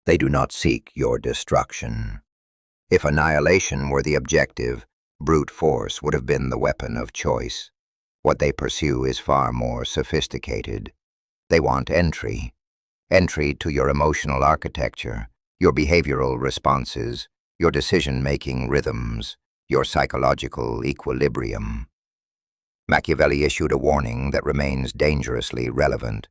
They do not seek your destruction. If annihilation were the objective, brute force would have been the weapon of choice. What they pursue is far more sophisticated. They want entry. Entry to your emotional architecture, your behavioral responses, your decision-making rhythms, your psychological equilibrium. Machiavelli issued a warning that remains dangerously relevant.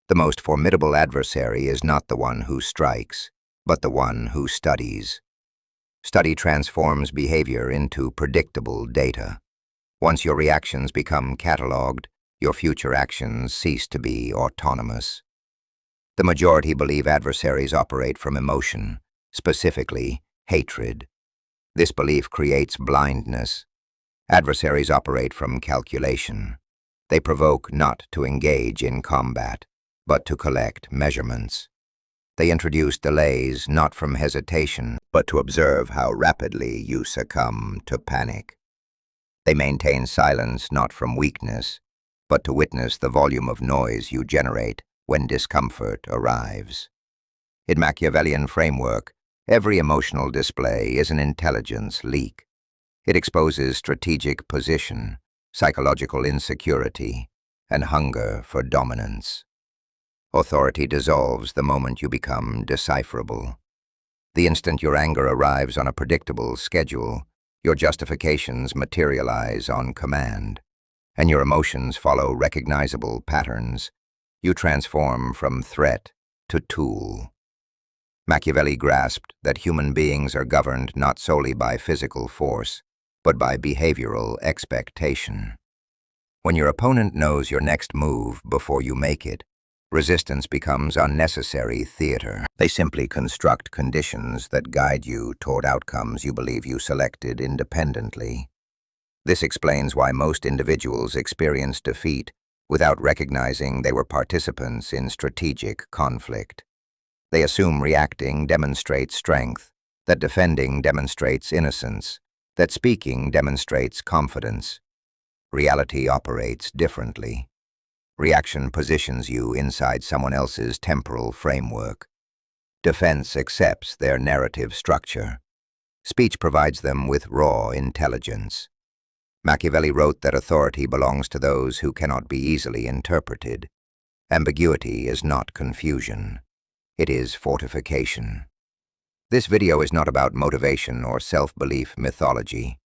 The most formidable adversary is not the one who strikes, but the one who studies. Study transforms behavior into predictable data. Once your reactions become cataloged, your future actions cease to be autonomous. The majority believe adversaries operate from emotion, specifically hatred. This belief creates blindness. Adversaries operate from calculation. They provoke not to engage in combat, but to collect measurements. They introduce delays not from hesitation, but to observe how rapidly you succumb to panic. They maintain silence not from weakness, but to witness the volume of noise you generate when discomfort arrives. In Machiavellian framework, every emotional display is an intelligence leak. It exposes strategic position, psychological insecurity, and hunger for dominance. Authority dissolves the moment you become decipherable. The instant your anger arrives on a predictable schedule, your justifications materialize on command, and your emotions follow recognizable patterns. You transform from threat to tool. Machiavelli grasped that human beings are governed not solely by physical force, but by behavioral expectation. When your opponent knows your next move before you make it, resistance becomes unnecessary theater. They simply construct conditions that guide you toward outcomes you believe you selected independently. This explains why most individuals experience defeat without recognizing they were participants in strategic conflict. They assume reacting demonstrates strength, that defending demonstrates innocence, that speaking demonstrates confidence. Reality operates differently. Reaction positions you inside someone else's temporal framework. Defense accepts their narrative structure. Speech provides them with raw intelligence. Machiavelli wrote that authority belongs to those who cannot be easily interpreted. Ambiguity is not confusion. It is fortification. This video is not about motivation or self-belief mythology.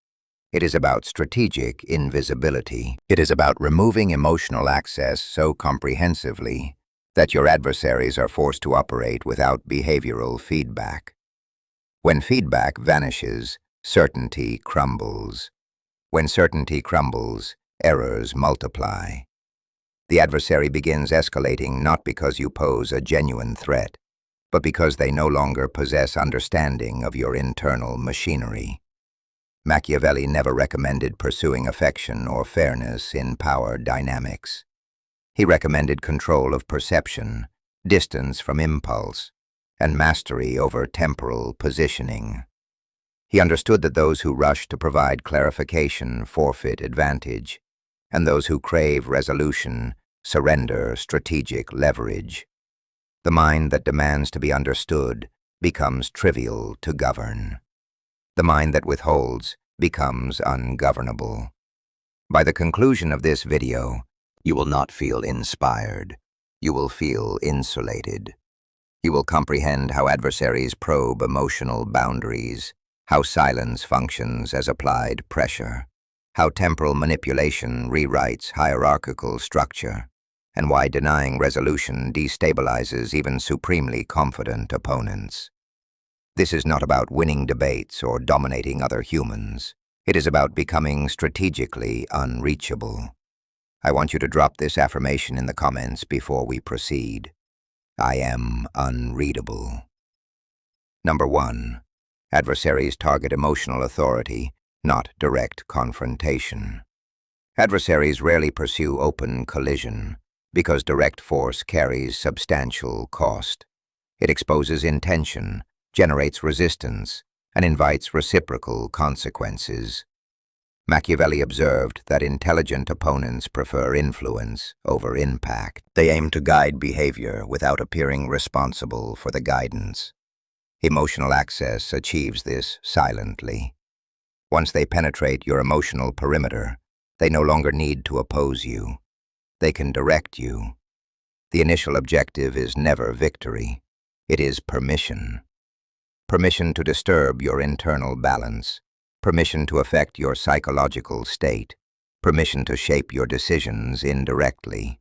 It is about strategic invisibility. It is about removing emotional access so comprehensively that your adversaries are forced to operate without behavioral feedback. When feedback vanishes, certainty crumbles. When certainty crumbles, errors multiply. The adversary begins escalating not because you pose a genuine threat, but because they no longer possess understanding of your internal machinery. Machiavelli never recommended pursuing affection or fairness in power dynamics. He recommended control of perception, distance from impulse, and mastery over temporal positioning. He understood that those who rush to provide clarification forfeit advantage, and those who crave resolution surrender strategic leverage. The mind that demands to be understood becomes trivial to govern. The mind that withholds becomes ungovernable. By the conclusion of this video, you will not feel inspired. You will feel insulated. You will comprehend how adversaries probe emotional boundaries, how silence functions as applied pressure, how temporal manipulation rewrites hierarchical structure, and why denying resolution destabilizes even supremely confident opponents. This is not about winning debates or dominating other humans. It is about becoming strategically unreachable. I want you to drop this affirmation in the comments before we proceed. I am unreadable. Number 1. Adversaries target emotional authority, not direct confrontation. Adversaries rarely pursue open collision because direct force carries substantial cost. It exposes intention, generates resistance, and invites reciprocal consequences. Machiavelli observed that intelligent opponents prefer influence over impact. They aim to guide behavior without appearing responsible for the guidance. Emotional access achieves this silently. Once they penetrate your emotional perimeter, they no longer need to oppose you. They can direct you. The initial objective is never victory. It is permission. Permission to disturb your internal balance. Permission to affect your psychological state. Permission to shape your decisions indirectly.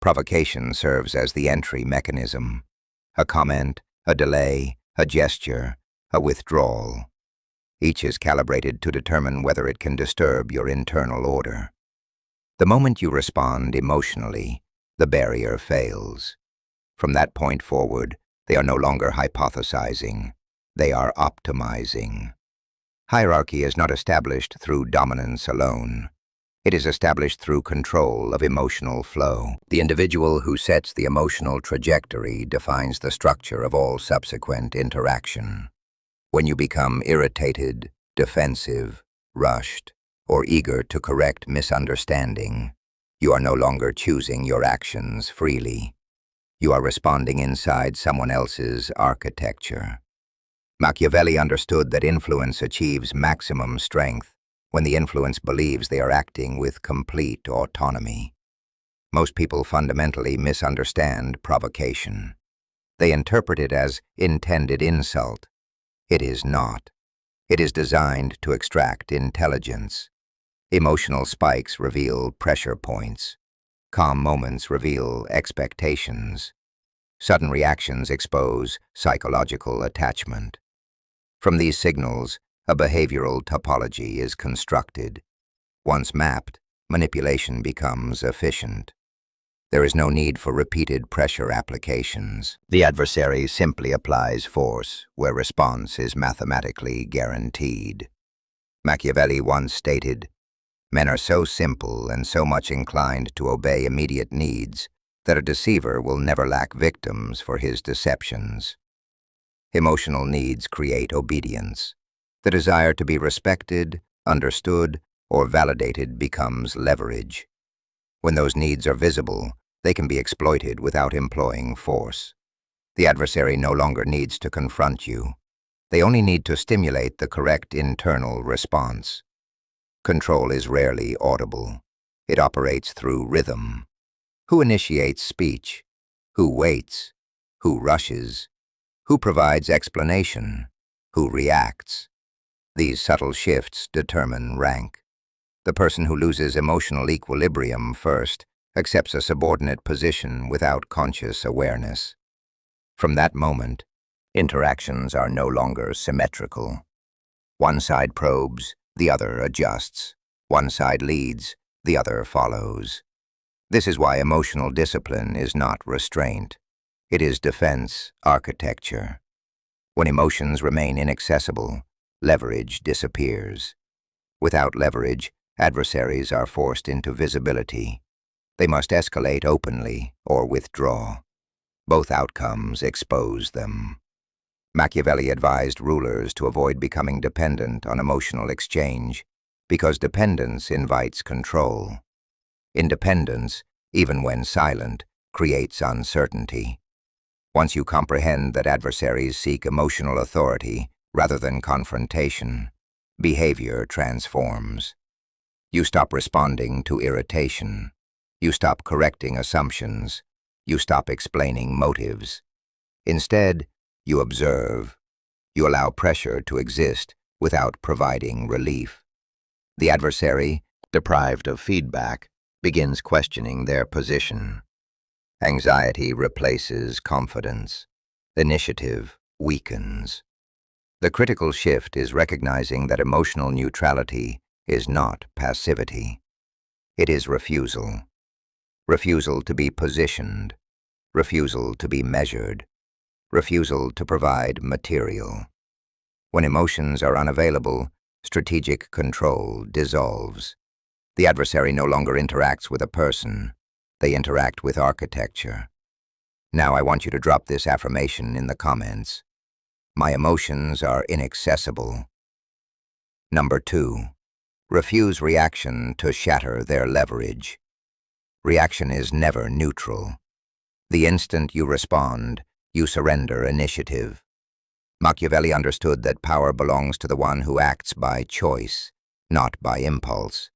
Provocation serves as the entry mechanism. A comment, a delay, a gesture, a withdrawal. Each is calibrated to determine whether it can disturb your internal order. The moment you respond emotionally, the barrier fails. From that point forward, they are no longer hypothesizing. They are optimizing. Hierarchy is not established through dominance alone. It is established through control of emotional flow. The individual who sets the emotional trajectory defines the structure of all subsequent interaction. When you become irritated, defensive, rushed, or eager to correct misunderstanding, you are no longer choosing your actions freely. You are responding inside someone else's architecture. Machiavelli understood that influence achieves maximum strength when the influence believes they are acting with complete autonomy. Most people fundamentally misunderstand provocation. They interpret it as intended insult. It is not. It is designed to extract intelligence. Emotional spikes reveal pressure points. Calm moments reveal expectations. Sudden reactions expose psychological attachment. From these signals, a behavioral topology is constructed. Once mapped, manipulation becomes efficient. There is no need for repeated pressure applications. The adversary simply applies force where response is mathematically guaranteed. Machiavelli once stated, "Men are so simple and so much inclined to obey immediate needs that a deceiver will never lack victims for his deceptions." Emotional needs create obedience. The desire to be respected, understood, or validated becomes leverage. When those needs are visible, they can be exploited without employing force. The adversary no longer needs to confront you. They only need to stimulate the correct internal response. Control is rarely audible. It operates through rhythm. Who initiates speech? Who waits? Who rushes? Who provides explanation? Who reacts? These subtle shifts determine rank. The person who loses emotional equilibrium first accepts a subordinate position without conscious awareness. From that moment, interactions are no longer symmetrical. One side probes, the other adjusts. One side leads, the other follows. This is why emotional discipline is not restraint. It is defense architecture. When emotions remain inaccessible, leverage disappears. Without leverage, adversaries are forced into visibility. They must escalate openly or withdraw. Both outcomes expose them. Machiavelli advised rulers to avoid becoming dependent on emotional exchange because dependence invites control. Independence, even when silent, creates uncertainty. Once you comprehend that adversaries seek emotional authority rather than confrontation, behavior transforms. You stop responding to irritation. You stop correcting assumptions. You stop explaining motives. Instead, you observe. You allow pressure to exist without providing relief. The adversary, deprived of feedback, begins questioning their position. Anxiety replaces confidence. Initiative weakens. The critical shift is recognizing that emotional neutrality is not passivity. It is refusal. Refusal to be positioned. Refusal to be measured. Refusal to provide material. When emotions are unavailable, strategic control dissolves. The adversary no longer interacts with a person. They interact with architecture. Now I want you to drop this affirmation in the comments. My emotions are inaccessible. Number 2. Refuse reaction to shatter their leverage. Reaction is never neutral. The instant you respond, you surrender initiative. Machiavelli understood that power belongs to the one who acts by choice, not by impulse.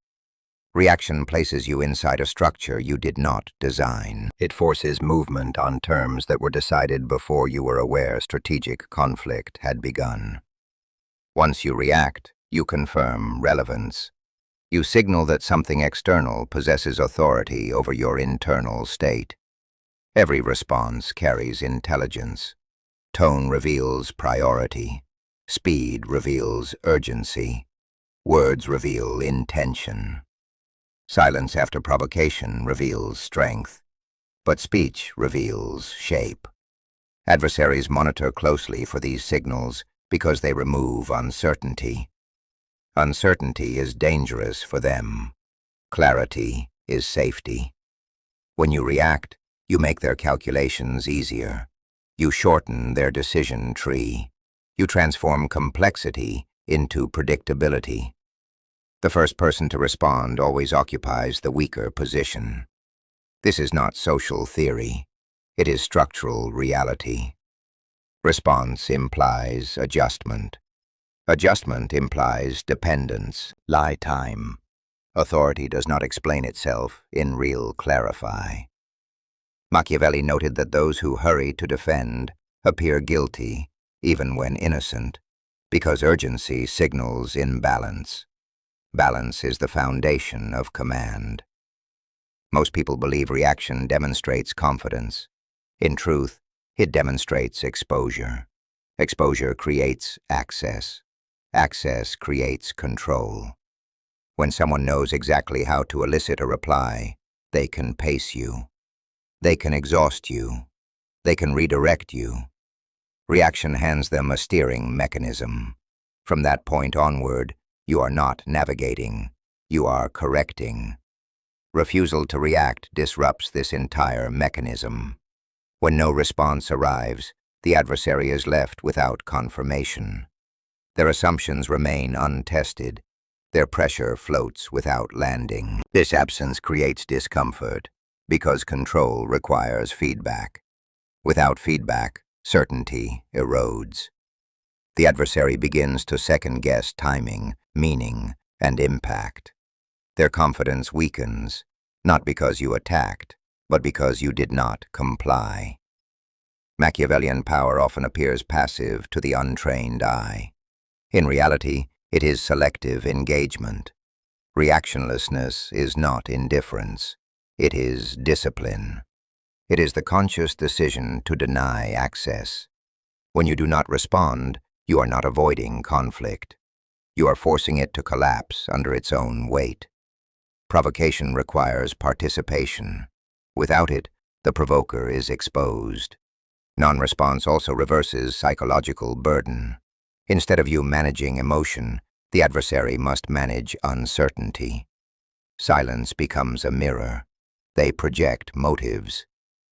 Reaction places you inside a structure you did not design. It forces movement on terms that were decided before you were aware strategic conflict had begun. Once you react, you confirm relevance. You signal that something external possesses authority over your internal state. Every response carries intelligence. Tone reveals priority. Speed reveals urgency. Words reveal intention. Silence after provocation reveals strength, but speech reveals shape. Adversaries monitor closely for these signals because they remove uncertainty. Uncertainty is dangerous for them. Clarity is safety. When you react, you make their calculations easier. You shorten their decision tree. You transform complexity into predictability. The first person to respond always occupies the weaker position. This is not social theory. It is structural reality. Response implies adjustment. Adjustment implies dependence, lie time. Authority does not explain itself in real clarify. Machiavelli noted that those who hurry to defend appear guilty, even when innocent, because urgency signals imbalance. Balance is the foundation of command. Most people believe reaction demonstrates confidence. In truth, it demonstrates exposure. Exposure creates access. Access creates control. When someone knows exactly how to elicit a reply, they can pace you. They can exhaust you. They can redirect you. Reaction hands them a steering mechanism. From that point onward, you are not navigating, you are correcting. Refusal to react disrupts this entire mechanism. When no response arrives, the adversary is left without confirmation. Their assumptions remain untested. Their pressure floats without landing. This absence creates discomfort, because control requires feedback. Without feedback, certainty erodes. The adversary begins to second-guess timing, meaning, and impact. Their confidence weakens, not because you attacked, but because you did not comply. Machiavellian power often appears passive to the untrained eye. In reality, it is selective engagement. Reactionlessness is not indifference. It is discipline. It is the conscious decision to deny access. When you do not respond, you are not avoiding conflict. You are forcing it to collapse under its own weight. Provocation requires participation. Without it, the provoker is exposed. Non-response also reverses psychological burden. Instead of you managing emotion, the adversary must manage uncertainty. Silence becomes a mirror. They project motives.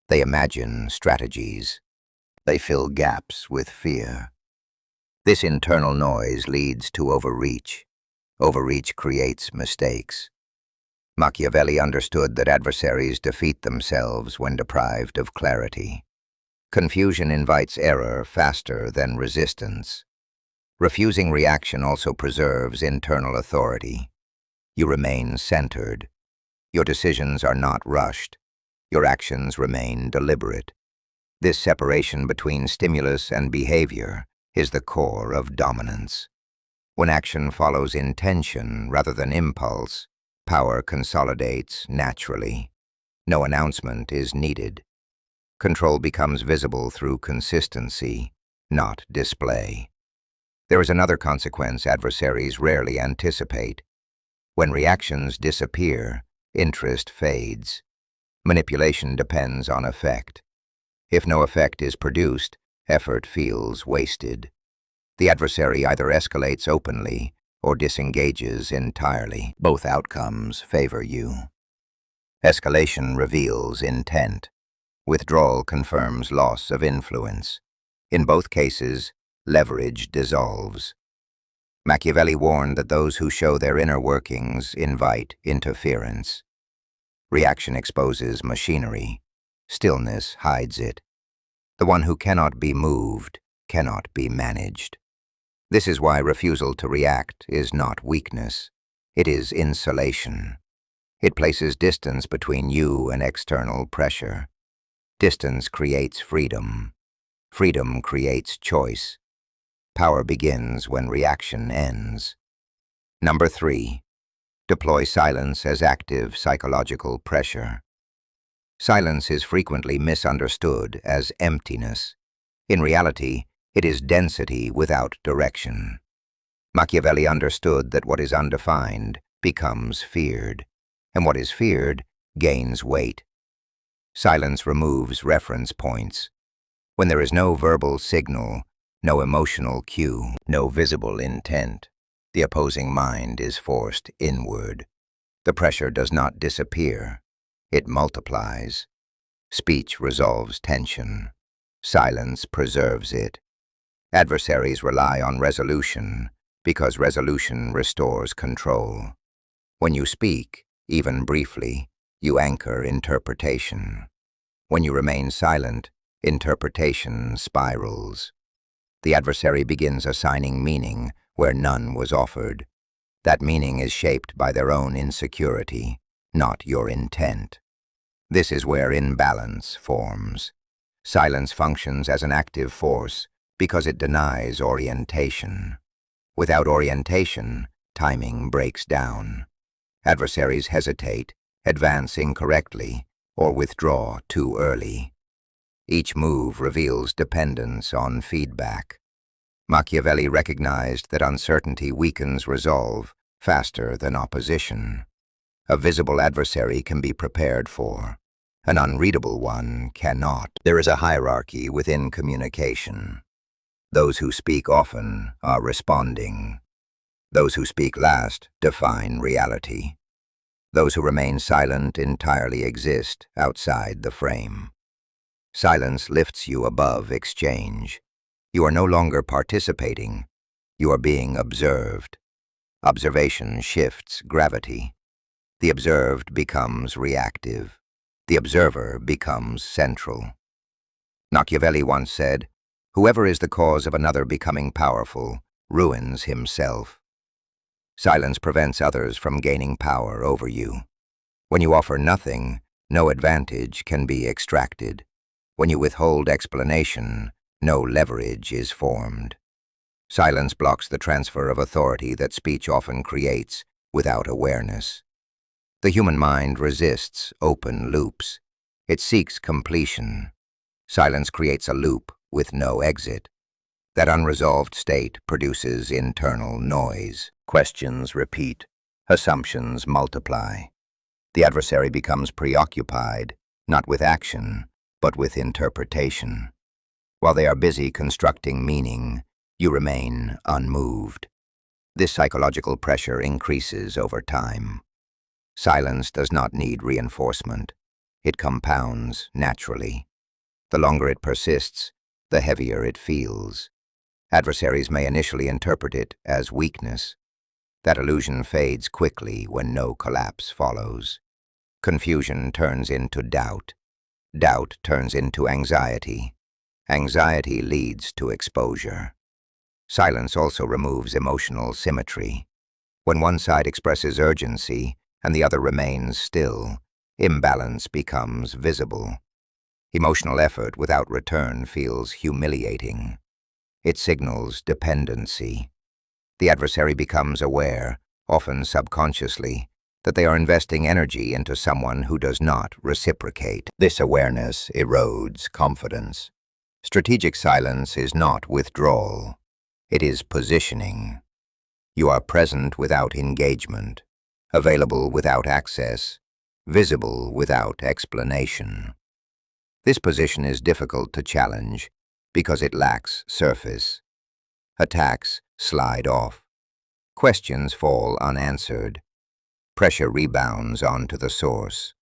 They imagine strategies. They fill gaps with fear. This internal noise leads to overreach. Overreach creates mistakes. Machiavelli understood that adversaries defeat themselves when deprived of clarity. Confusion invites error faster than resistance. Refusing reaction also preserves internal authority. You remain centered. Your decisions are not rushed. Your actions remain deliberate. This separation between stimulus and behavior is the core of dominance. When action follows intention rather than impulse, power consolidates naturally. No announcement is needed. Control becomes visible through consistency, not display. There is another consequence adversaries rarely anticipate. When reactions disappear, interest fades. Manipulation depends on effect. If no effect is produced, effort feels wasted. The adversary either escalates openly or disengages entirely. Both outcomes favor you. Escalation reveals intent. Withdrawal confirms loss of influence. In both cases, leverage dissolves. Machiavelli warned that those who show their inner workings invite interference. Reaction exposes machinery. Stillness hides it. The one who cannot be moved cannot be managed. This is why refusal to react is not weakness. It is insulation. It places distance between you and external pressure. Distance creates freedom. Freedom creates choice. Power begins when reaction ends. Number 3. Deploy silence as active psychological pressure. Silence is frequently misunderstood as emptiness. In reality, it is density without direction. Machiavelli understood that what is undefined becomes feared, and what is feared gains weight. Silence removes reference points. When there is no verbal signal, no emotional cue, no visible intent, the opposing mind is forced inward. The pressure does not disappear. It multiplies. Speech resolves tension. Silence preserves it. Adversaries rely on resolution because resolution restores control. When you speak, even briefly, you anchor interpretation. When you remain silent, interpretation spirals. The adversary begins assigning meaning where none was offered. That meaning is shaped by their own insecurity, not your intent. This is where imbalance forms. Silence functions as an active force because it denies orientation. Without orientation, timing breaks down. Adversaries hesitate, advance incorrectly, or withdraw too early. Each move reveals dependence on feedback. Machiavelli recognized that uncertainty weakens resolve faster than opposition. A visible adversary can be prepared for. An unreadable one cannot. There is a hierarchy within communication. Those who speak often are responding. Those who speak last define reality. Those who remain silent entirely exist outside the frame. Silence lifts you above exchange. You are no longer participating. You are being observed. Observation shifts gravity. The observed becomes reactive. The observer becomes central. Machiavelli once said, "Whoever is the cause of another becoming powerful ruins himself." Silence prevents others from gaining power over you. When you offer nothing, no advantage can be extracted. When you withhold explanation, no leverage is formed. Silence blocks the transfer of authority that speech often creates without awareness. The human mind resists open loops. It seeks completion. Silence creates a loop with no exit. That unresolved state produces internal noise. Questions repeat. Assumptions multiply. The adversary becomes preoccupied, not with action, but with interpretation. While they are busy constructing meaning, you remain unmoved. This psychological pressure increases over time. Silence does not need reinforcement. It compounds naturally. The longer it persists, the heavier it feels. Adversaries may initially interpret it as weakness. That illusion fades quickly when no collapse follows. Confusion turns into doubt. Doubt turns into anxiety. Anxiety leads to exposure. Silence also removes emotional symmetry. When one side expresses urgency and the other remains still, imbalance becomes visible. Emotional effort without return feels humiliating. It signals dependency. The adversary becomes aware, often subconsciously, that they are investing energy into someone who does not reciprocate. This awareness erodes confidence. Strategic silence is not withdrawal. It is positioning. You are present without engagement, available without access, visible without explanation. This position is difficult to challenge because it lacks surface. Attacks slide off. Questions fall unanswered. Pressure rebounds onto the source.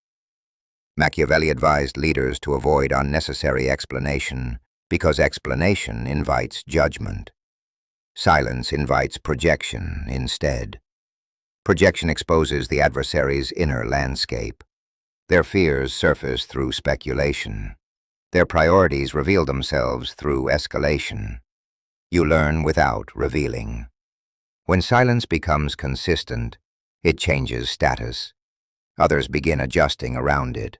Machiavelli advised leaders to avoid unnecessary explanation because explanation invites judgment. Silence invites projection instead. Projection exposes the adversary's inner landscape. Their fears surface through speculation. Their priorities reveal themselves through escalation. You learn without revealing. When silence becomes consistent, it changes status. Others begin adjusting around it.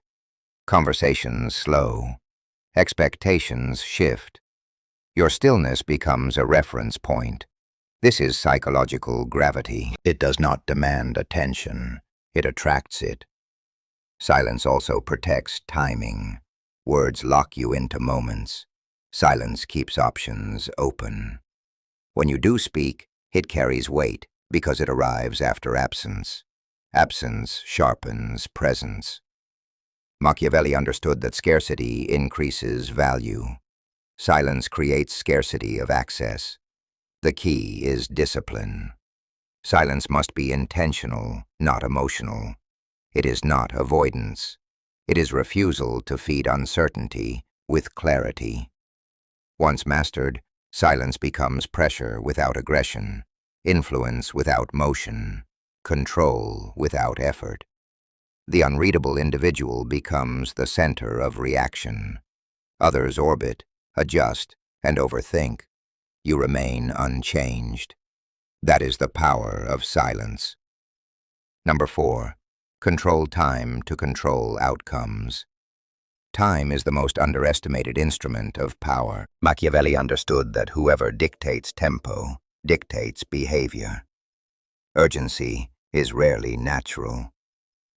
Conversations slow. Expectations shift. Your stillness becomes a reference point. This is psychological gravity. It does not demand attention. It attracts it. Silence also protects timing. Words lock you into moments. Silence keeps options open. When you do speak, it carries weight because it arrives after absence. Absence sharpens presence. Machiavelli understood that scarcity increases value. Silence creates scarcity of access. The key is discipline. Silence must be intentional, not emotional. It is not avoidance. It is refusal to feed uncertainty with clarity. Once mastered, silence becomes pressure without aggression, influence without motion, control without effort. The unreadable individual becomes the center of reaction. Others orbit, adjust, and overthink. You remain unchanged. That is the power of silence. Number 4. Control time to control outcomes. Time is the most underestimated instrument of power. Machiavelli understood that whoever dictates tempo dictates behavior. Urgency is rarely natural.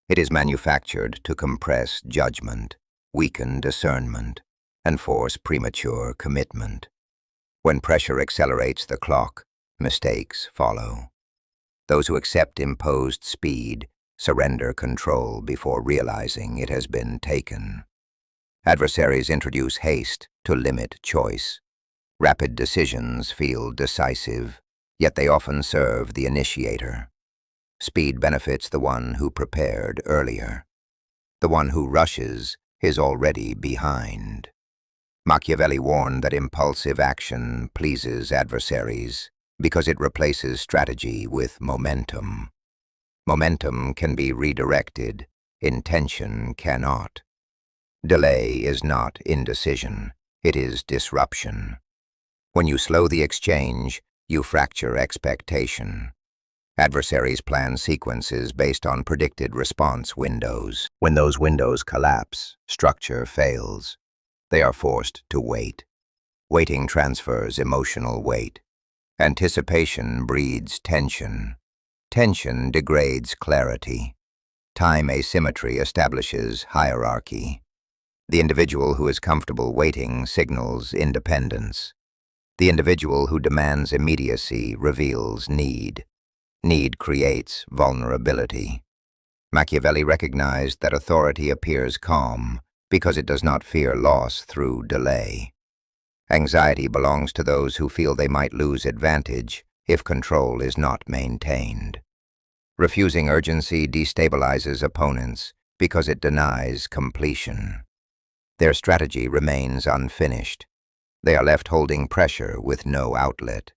It is manufactured to compress judgment, weaken discernment, and force premature commitment. When pressure accelerates the clock, mistakes follow. Those who accept imposed speed surrender control before realizing it has been taken. Adversaries introduce haste to limit choice. Rapid decisions feel decisive, yet they often serve the initiator. Speed benefits the one who prepared earlier. The one who rushes is already behind. Machiavelli warned that impulsive action pleases adversaries because it replaces strategy with momentum. Momentum can be redirected, intention cannot. Delay is not indecision, it is disruption. When you slow the exchange, you fracture expectation. Adversaries plan sequences based on predicted response windows. When those windows collapse, structure fails. They are forced to wait. Waiting transfers emotional weight. Anticipation breeds tension. Tension degrades clarity. Time asymmetry establishes hierarchy. The individual who is comfortable waiting signals independence. The individual who demands immediacy reveals need. Need creates vulnerability. Machiavelli recognized that authority appears calm because it does not fear loss through delay. Anxiety belongs to those who feel they might lose advantage if control is not maintained. Refusing urgency destabilizes opponents because it denies completion. Their strategy remains unfinished. They are left holding pressure with no outlet.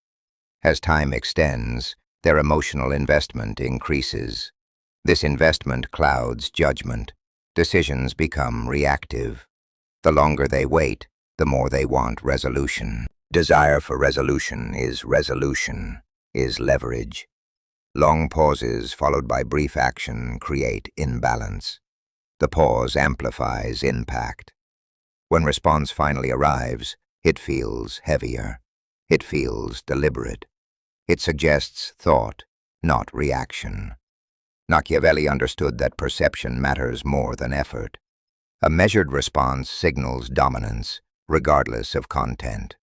As time extends, their emotional investment increases. This investment clouds judgment. Decisions become reactive. The longer they wait, the more they want resolution. Desire for resolution, is leverage. Long pauses followed by brief action create imbalance. The pause amplifies impact. When response finally arrives, it feels heavier. It feels deliberate. It suggests thought, not reaction. Machiavelli understood that perception matters more than effort. A measured response signals dominance, regardless of content.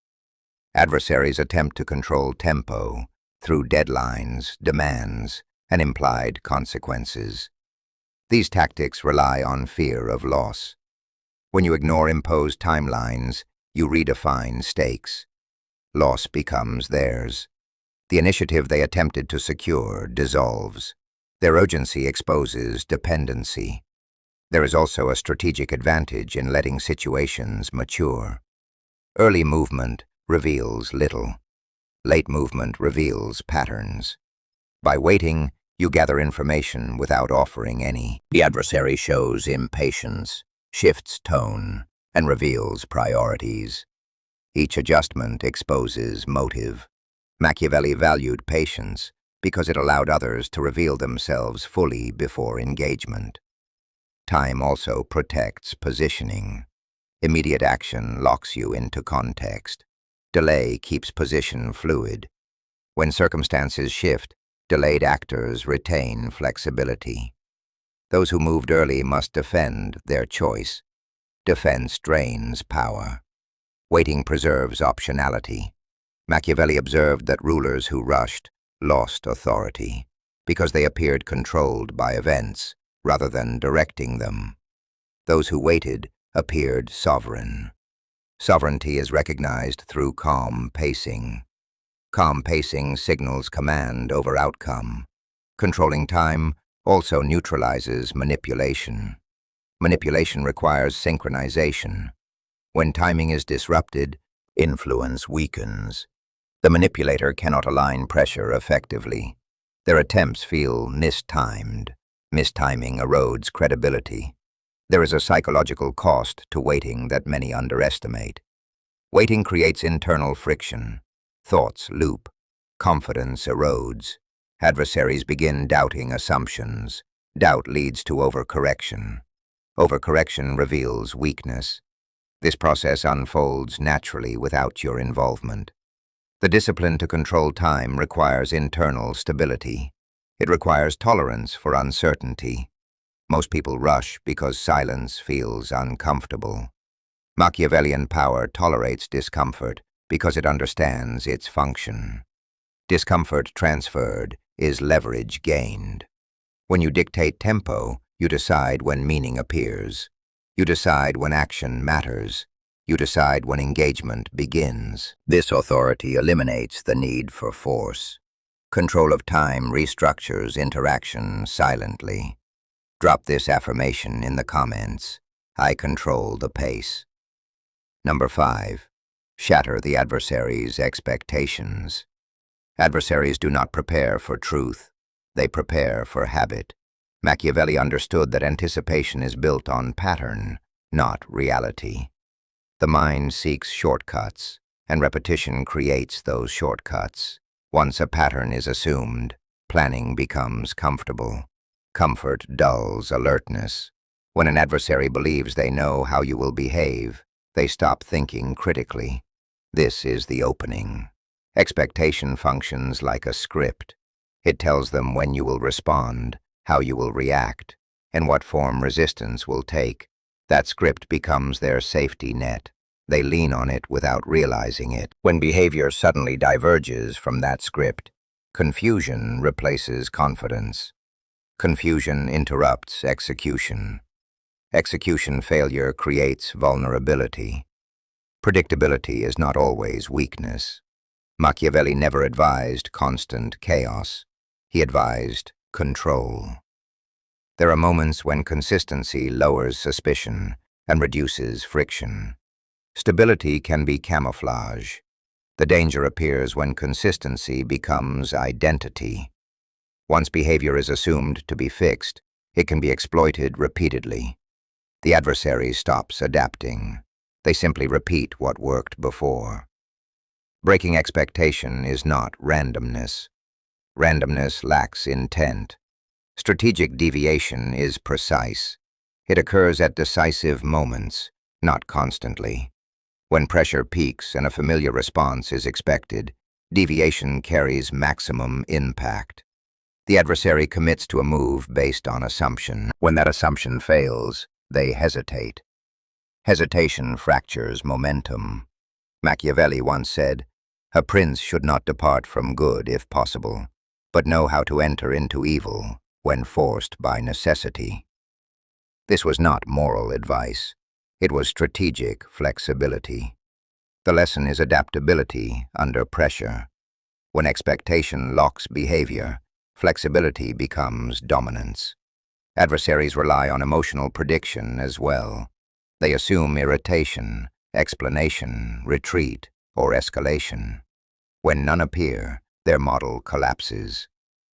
Adversaries attempt to control tempo through deadlines, demands, and implied consequences. These tactics rely on fear of loss. When you ignore imposed timelines, you redefine stakes. Loss becomes theirs. The initiative they attempted to secure dissolves. Their urgency exposes dependency. There is also a strategic advantage in letting situations mature. Early movement reveals little. Late movement reveals patterns. By waiting, you gather information without offering any. The adversary shows impatience, shifts tone, and reveals priorities. Each adjustment exposes motive. Machiavelli valued patience because it allowed others to reveal themselves fully before engagement. Time also protects positioning. Immediate action locks you into context. Delay keeps position fluid. When circumstances shift, delayed actors retain flexibility. Those who moved early must defend their choice. Defense drains power. Waiting preserves optionality. Machiavelli observed that rulers who rushed lost authority because they appeared controlled by events rather than directing them. Those who waited appeared sovereign. Sovereignty is recognized through calm pacing. Calm pacing signals command over outcome. Controlling time also neutralizes manipulation. Manipulation requires synchronization. When timing is disrupted, influence weakens. The manipulator cannot align pressure effectively. Their attempts feel mistimed. Mistiming erodes credibility. There is a psychological cost to waiting that many underestimate. Waiting creates internal friction. Thoughts loop. Confidence erodes. Adversaries begin doubting assumptions. Doubt leads to overcorrection. Overcorrection reveals weakness. This process unfolds naturally without your involvement. The discipline to control time requires internal stability. It requires tolerance for uncertainty. Most people rush because silence feels uncomfortable. Machiavellian power tolerates discomfort because it understands its function. Discomfort transferred is leverage gained. When you dictate tempo, you decide when meaning appears. You decide when action matters. You decide when engagement begins. This authority eliminates the need for force. Control of time restructures interaction silently. Drop this affirmation in the comments. I control the pace. Number 5. Shatter the adversary's expectations. Adversaries do not prepare for truth. They prepare for habit. Machiavelli understood that anticipation is built on pattern, not reality. The mind seeks shortcuts, and repetition creates those shortcuts. Once a pattern is assumed, planning becomes comfortable. Comfort dulls alertness. When an adversary believes they know how you will behave, they stop thinking critically. This is the opening. Expectation functions like a script. It tells them when you will respond, how you will react, and what form resistance will take. That script becomes their safety net. They lean on it without realizing it. When behavior suddenly diverges from that script, confusion replaces confidence. Confusion interrupts execution. Execution failure creates vulnerability. Predictability is not always weakness. Machiavelli never advised constant chaos. He advised control. There are moments when consistency lowers suspicion and reduces friction. Stability can be camouflage. The danger appears when consistency becomes identity. Once behavior is assumed to be fixed, it can be exploited repeatedly. The adversary stops adapting. They simply repeat what worked before. Breaking expectation is not randomness. Randomness lacks intent. Strategic deviation is precise. It occurs at decisive moments, not constantly. When pressure peaks and a familiar response is expected, deviation carries maximum impact. The adversary commits to a move based on assumption. When that assumption fails, they hesitate. Hesitation fractures momentum. Machiavelli once said, "A prince should not depart from good if possible, but know how to enter into evil when forced by necessity." This was not moral advice. It was strategic flexibility. The lesson is adaptability under pressure. When expectation locks behavior, flexibility becomes dominance. Adversaries rely on emotional prediction as well. They assume irritation, explanation, retreat, or escalation. When none appear, their model collapses.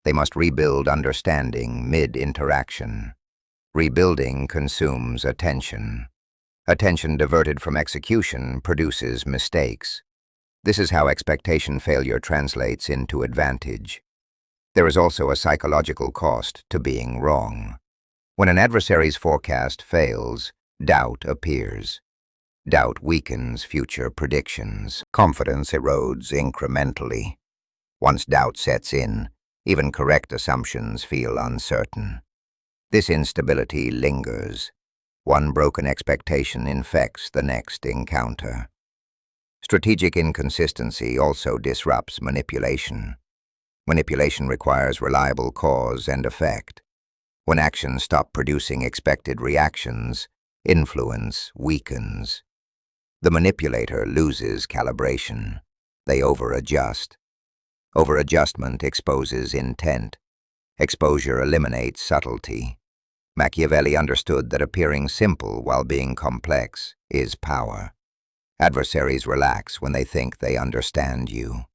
They must rebuild understanding mid-interaction. Rebuilding consumes attention. Attention diverted from execution produces mistakes. This is how expectation failure translates into advantage. There is also a psychological cost to being wrong. When an adversary's forecast fails, doubt appears. Doubt weakens future predictions. Confidence erodes incrementally. Once doubt sets in, even correct assumptions feel uncertain. This instability lingers. One broken expectation infects the next encounter. Strategic inconsistency also disrupts manipulation. Manipulation requires reliable cause and effect. When actions stop producing expected reactions, influence weakens. The manipulator loses calibration. They over-adjust. Over-adjustment exposes intent. Exposure eliminates subtlety. Machiavelli understood that appearing simple while being complex is power. Adversaries relax when they think they understand you.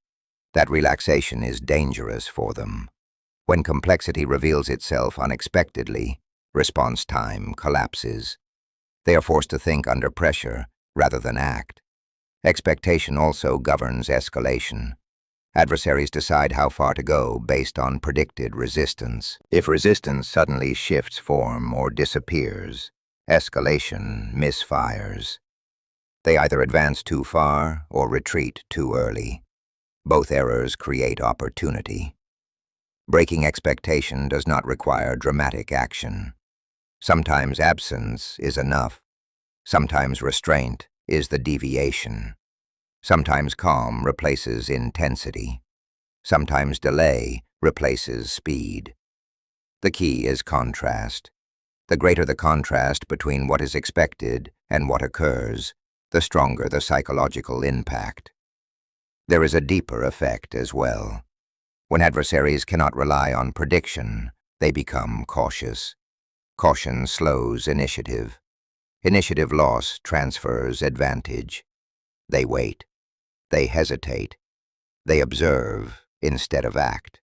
That relaxation is dangerous for them. When complexity reveals itself unexpectedly, response time collapses. They are forced to think under pressure rather than act. Expectation also governs escalation. Adversaries decide how far to go based on predicted resistance. If resistance suddenly shifts form or disappears, escalation misfires. They either advance too far or retreat too early. Both errors create opportunity. Breaking expectation does not require dramatic action. Sometimes absence is enough. Sometimes restraint is the deviation. Sometimes calm replaces intensity. Sometimes delay replaces speed. The key is contrast. The greater the contrast between what is expected and what occurs, the stronger the psychological impact. There is a deeper effect as well. When adversaries cannot rely on prediction, they become cautious. Caution slows initiative. Initiative loss transfers advantage. They wait. They hesitate. They observe instead of act.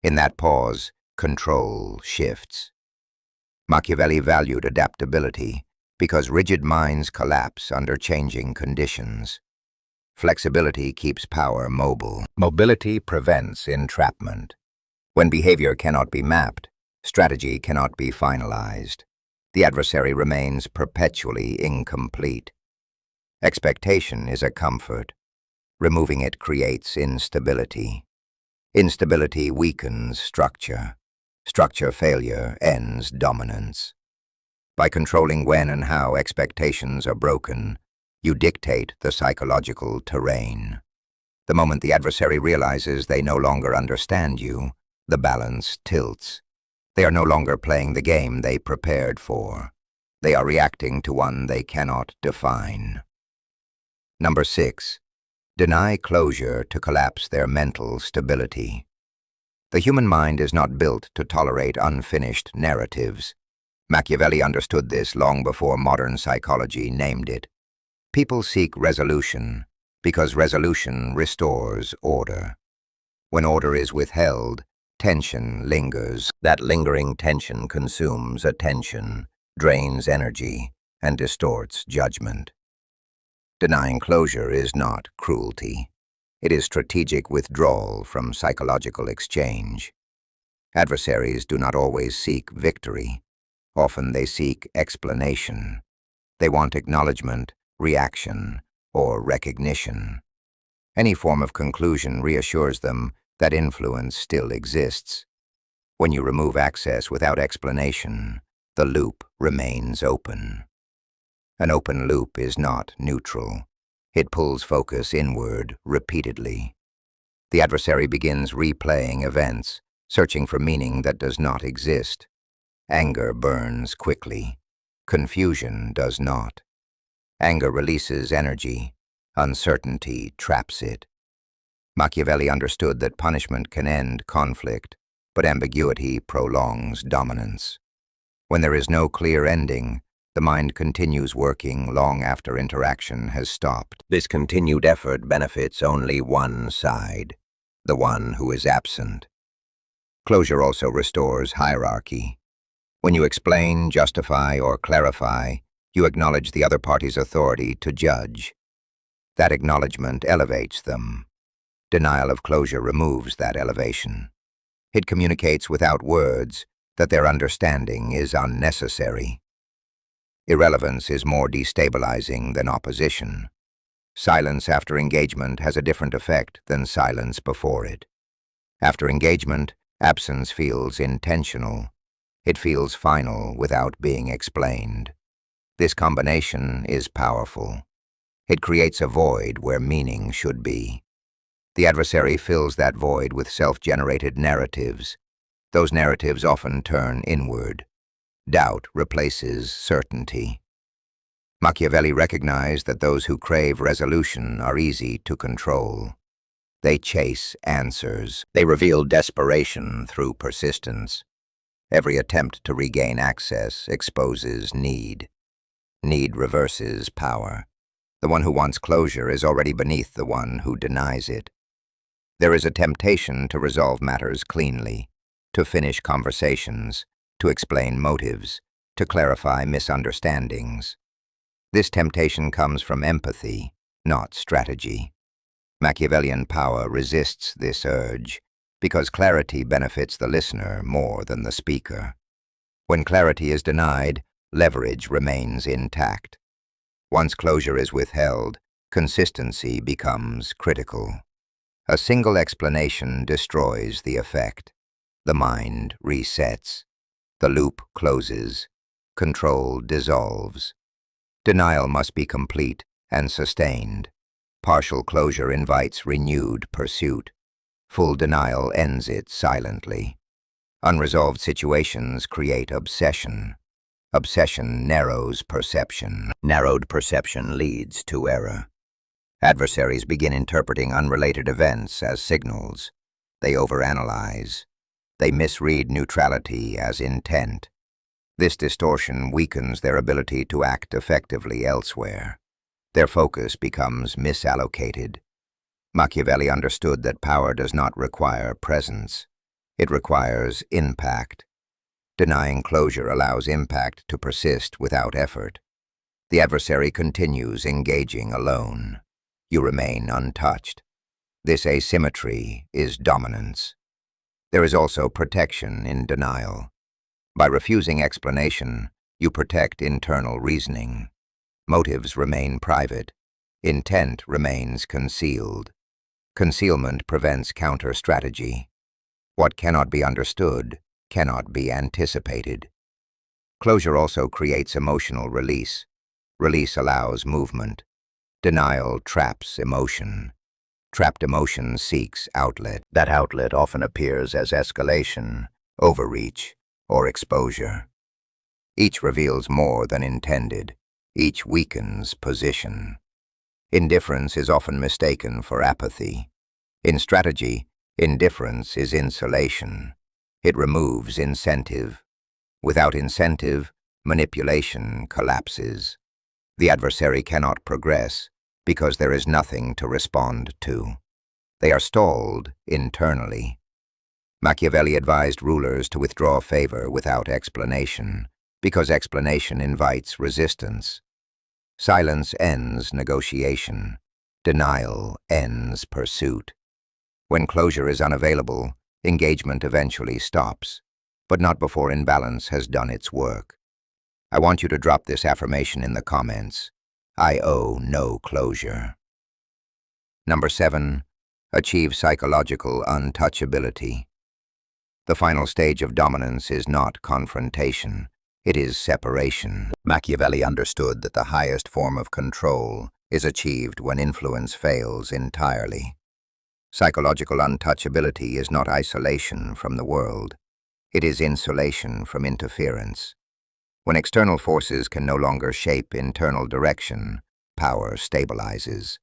In that pause, control shifts. Machiavelli valued adaptability because rigid minds collapse under changing conditions. Flexibility keeps power mobile. Mobility prevents entrapment. When behavior cannot be mapped, strategy cannot be finalized. The adversary remains perpetually incomplete. Expectation is a comfort. Removing it creates instability. Instability weakens structure. Structure failure ends dominance. By controlling when and how expectations are broken, you dictate the psychological terrain. The moment the adversary realizes they no longer understand you, the balance tilts. They are no longer playing the game they prepared for. They are reacting to one they cannot define. Number 6. Deny closure to collapse their mental stability. The human mind is not built to tolerate unfinished narratives. Machiavelli understood this long before modern psychology named it. People seek resolution because resolution restores order. When order is withheld, tension lingers. That lingering tension consumes attention, drains energy, and distorts judgment. Denying closure is not cruelty. It is strategic withdrawal from psychological exchange. Adversaries do not always seek victory. Often they seek explanation. They want acknowledgement, reaction, or recognition. Any form of conclusion reassures them that influence still exists. When you remove access without explanation, the loop remains open. An open loop is not neutral. It pulls focus inward repeatedly. The adversary begins replaying events, searching for meaning that does not exist. Anger burns quickly. Confusion does not. Anger releases energy. Uncertainty traps it. Machiavelli understood that punishment can end conflict, but ambiguity prolongs dominance. When there is no clear ending, the mind continues working long after interaction has stopped. This continued effort benefits only one side, the one who is absent. Closure also restores hierarchy. When you explain, justify, or clarify, You acknowledge the other party's authority to judge. That acknowledgement elevates them. Denial of closure removes that elevation. It communicates without words that their understanding is unnecessary. Irrelevance is more destabilizing than opposition. Silence after engagement has a different effect than silence before it. After engagement, absence feels intentional. It feels final without being explained. This combination is powerful. It creates a void where meaning should be. The adversary fills that void with self-generated narratives. Those narratives often turn inward. Doubt replaces certainty. Machiavelli recognized that those who crave resolution are easy to control. They chase answers. They reveal desperation through persistence. Every attempt to regain access exposes need. Need reverses power. The one who wants closure is already beneath the one who denies it. There is a temptation to resolve matters cleanly, to finish conversations, to explain motives, to clarify misunderstandings. This temptation comes from empathy, not strategy. Machiavellian power resists this urge because clarity benefits the listener more than the speaker. When clarity is denied, leverage remains intact. Once closure is withheld, consistency becomes critical. A single explanation destroys the effect. The mind resets. The loop closes. Control dissolves. Denial must be complete and sustained. Partial closure invites renewed pursuit. Full denial ends it silently. Unresolved situations create obsession. Obsession narrows perception. Narrowed perception leads to error. Adversaries begin interpreting unrelated events as signals. They overanalyze. They misread neutrality as intent. This distortion weakens their ability to act effectively elsewhere. Their focus becomes misallocated. Machiavelli understood that power does not require presence. It requires impact. Denying closure allows impact to persist without effort. The adversary continues engaging alone. You remain untouched. This asymmetry is dominance. There is also protection in denial. By refusing explanation, you protect internal reasoning. Motives remain private. Intent remains concealed. Concealment prevents counter-strategy. What cannot be understood cannot be anticipated. Closure also creates emotional release. Release allows movement. Denial traps emotion. Trapped emotion seeks outlet. That outlet often appears as escalation, overreach, or exposure. Each reveals more than intended. Each weakens position. Indifference is often mistaken for apathy. In strategy, indifference is insulation. It removes incentive. Without incentive, manipulation collapses. The adversary cannot progress because there is nothing to respond to. They are stalled internally. Machiavelli advised rulers to withdraw favor without explanation, because explanation invites resistance. Silence ends negotiation. Denial ends pursuit. When closure is unavailable, engagement eventually stops, but not before imbalance has done its work. I want you to drop this affirmation in the comments. I owe no closure. Number 7. Achieve psychological untouchability. The final stage of dominance is not confrontation. It is separation. Machiavelli understood that the highest form of control is achieved when influence fails entirely. Psychological untouchability is not isolation from the world. It is insulation from interference. When external forces can no longer shape internal direction, power stabilizes.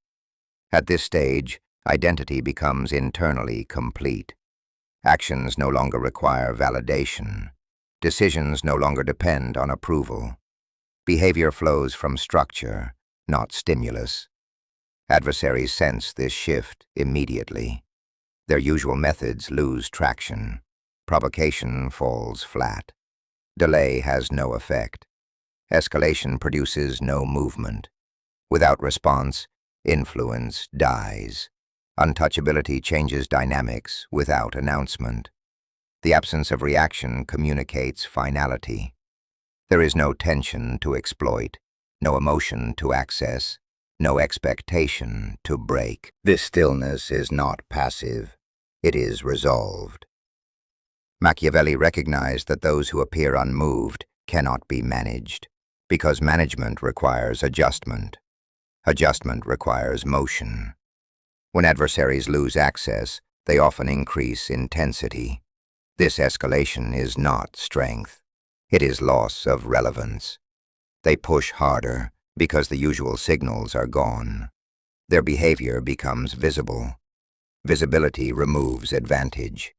At this stage, identity becomes internally complete. Actions no longer require validation. Decisions no longer depend on approval. Behavior flows from structure, not stimulus. Adversaries sense this shift immediately. Their usual methods lose traction. Provocation falls flat. Delay has no effect. Escalation produces no movement. Without response, influence dies. Untouchability changes dynamics without announcement. The absence of reaction communicates finality. There is no tension to exploit, no emotion to access, no expectation to break. This stillness is not passive. It is resolved. Machiavelli recognized that those who appear unmoved cannot be managed, because management requires adjustment. Adjustment requires motion. When adversaries lose access, they often increase intensity. This escalation is not strength. It is loss of relevance. They push harder because the usual signals are gone. Their behavior becomes visible. Visibility removes advantage.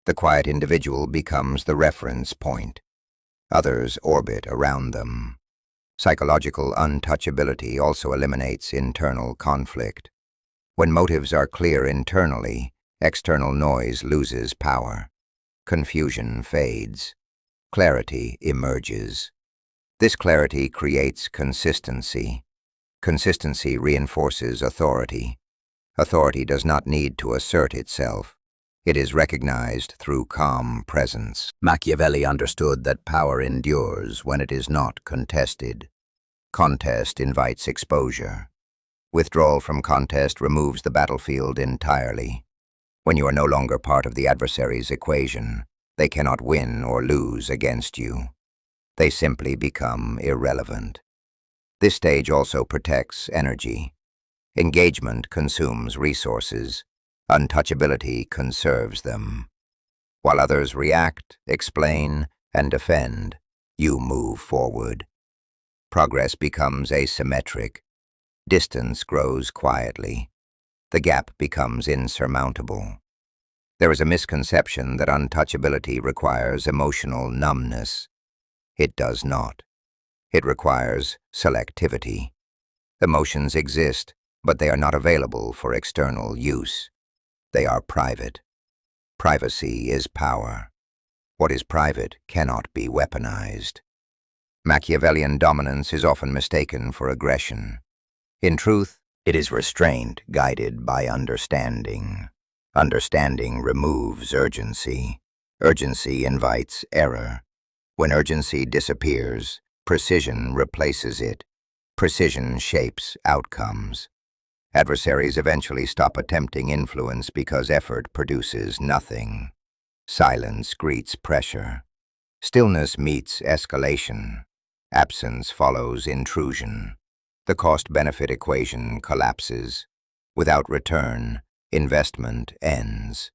The quiet individual becomes the reference point. Others orbit around them. Psychological untouchability also eliminates internal conflict. When motives are clear internally, external noise loses power. Confusion fades. Clarity emerges. This clarity creates consistency. Consistency reinforces authority. Authority does not need to assert itself. It is recognized through calm presence. Machiavelli understood that power endures when it is not contested. Contest invites exposure. Withdrawal from contest removes the battlefield entirely. When you are no longer part of the adversary's equation, they cannot win or lose against you. They simply become irrelevant. This stage also protects energy. Engagement consumes resources. Untouchability conserves them. While others react, explain, and defend, you move forward. Progress becomes asymmetric. Distance grows quietly. The gap becomes insurmountable. There is a misconception that untouchability requires emotional numbness. It does not. It requires selectivity. Emotions exist, but they are not available for external use. They are private. Privacy is power. What is private cannot be weaponized. Machiavellian dominance is often mistaken for aggression. In truth, it is restraint guided by understanding. Understanding removes urgency. Urgency invites error. When urgency disappears, precision replaces it. Precision shapes outcomes. Adversaries eventually stop attempting influence because effort produces nothing. Silence greets pressure. Stillness meets escalation. Absence follows intrusion. The cost-benefit equation collapses. Without return, investment ends.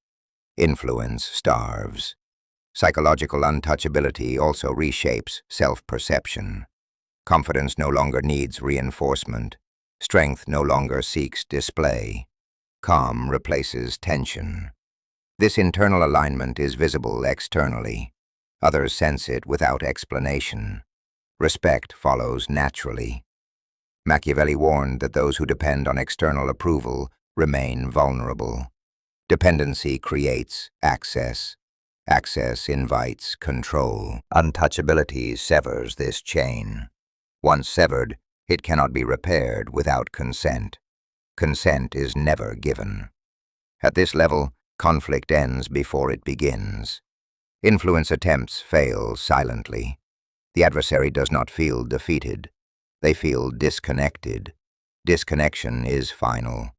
Influence starves. Psychological untouchability also reshapes self-perception. Confidence no longer needs reinforcement. Strength no longer seeks display. Calm replaces tension. This internal alignment is visible externally. Others sense it without explanation. Respect follows naturally. Machiavelli warned that those who depend on external approval remain vulnerable. Dependency creates access. Access invites control. Untouchability severs this chain. Once severed, it cannot be repaired without consent. Consent is never given. At this level, conflict ends before it begins. Influence attempts fail silently. The adversary does not feel defeated. They feel disconnected. Disconnection is final.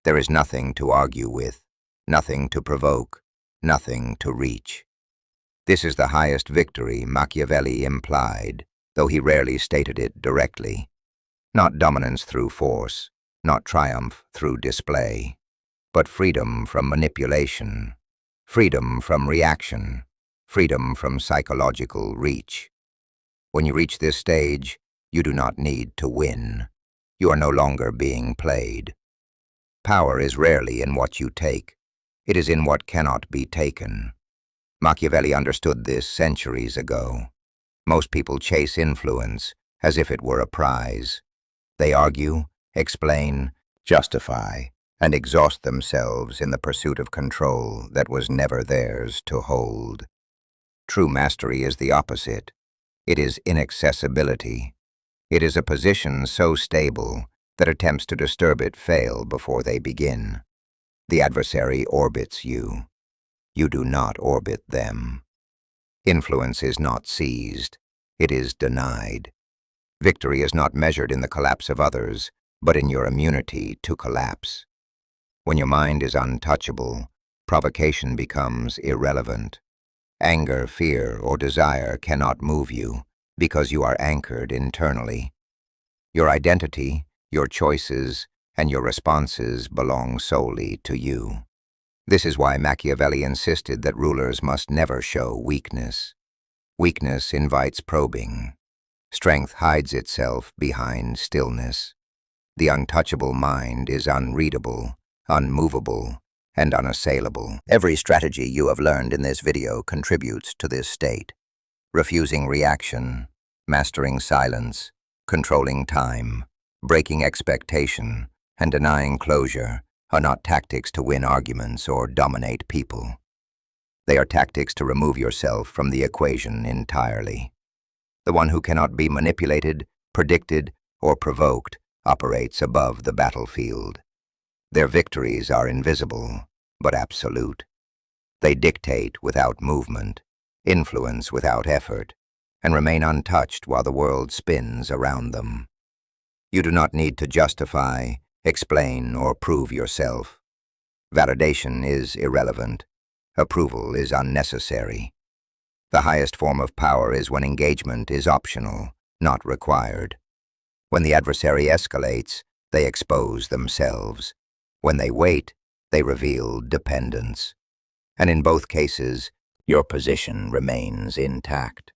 There is nothing to argue with, nothing to provoke, nothing to reach. This is the highest victory Machiavelli implied, though he rarely stated it directly. Not dominance through force, not triumph through display, but freedom from manipulation, freedom from reaction, freedom from psychological reach. When you reach this stage, you do not need to win. You are no longer being played. Power is rarely in what you take. It is in what cannot be taken. Machiavelli understood this centuries ago. Most people chase influence as if it were a prize. They argue, explain, justify, and exhaust themselves in the pursuit of control that was never theirs to hold. True mastery is the opposite. It is inaccessibility. It is a position so stable that attempts to disturb it fail before they begin. The adversary orbits you. You do not orbit them. Influence is not seized. It is denied. Victory is not measured in the collapse of others, but in your immunity to collapse. When your mind is untouchable, provocation becomes irrelevant. Anger, fear, or desire cannot move you because you are anchored internally. Your identity, your choices, and your responses belong solely to you. This is why Machiavelli insisted that rulers must never show weakness. Weakness invites probing. Strength hides itself behind stillness. The untouchable mind is unreadable, unmovable, and unassailable. Every strategy you have learned in this video contributes to this state. Refusing reaction, mastering silence, controlling time, breaking expectation, and denying closure are not tactics to win arguments or dominate people. They are tactics to remove yourself from the equation entirely. The one who cannot be manipulated, predicted, or provoked operates above the battlefield. Their victories are invisible, but absolute. They dictate without movement, influence without effort, and remain untouched while the world spins around them. You do not need to justify, explain, or prove yourself. Validation is irrelevant. Approval is unnecessary. The highest form of power is when engagement is optional, not required. When the adversary escalates, they expose themselves. When they wait, they reveal dependence. And in both cases, your position remains intact.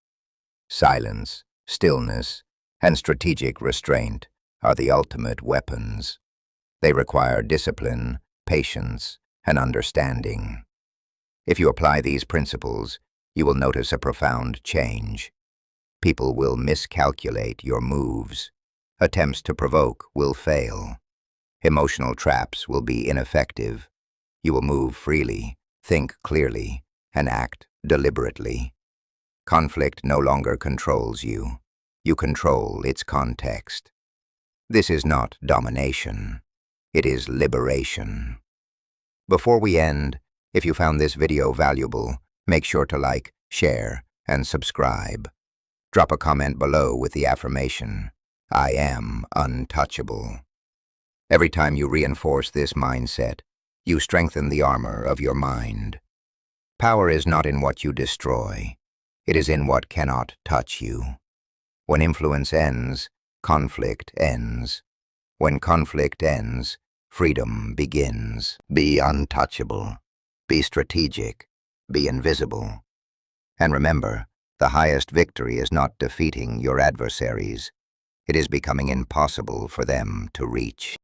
Silence, stillness, and strategic restraint are the ultimate weapons. They require discipline, patience, and understanding. If you apply these principles, you will notice a profound change. People will miscalculate your moves. Attempts to provoke will fail. Emotional traps will be ineffective. You will move freely, think clearly, and act deliberately. Conflict no longer controls you. You control its context. This is not domination. It is liberation. Before we end, if you found this video valuable, make sure to like, share, and subscribe. Drop a comment below with the affirmation, "I am untouchable." Every time you reinforce this mindset, you strengthen the armor of your mind. Power is not in what you destroy. It is in what cannot touch you. When influence ends, conflict ends. When conflict ends, freedom begins. Be untouchable. Be strategic. Be invisible. And remember, the highest victory is not defeating your adversaries. It is becoming impossible for them to reach.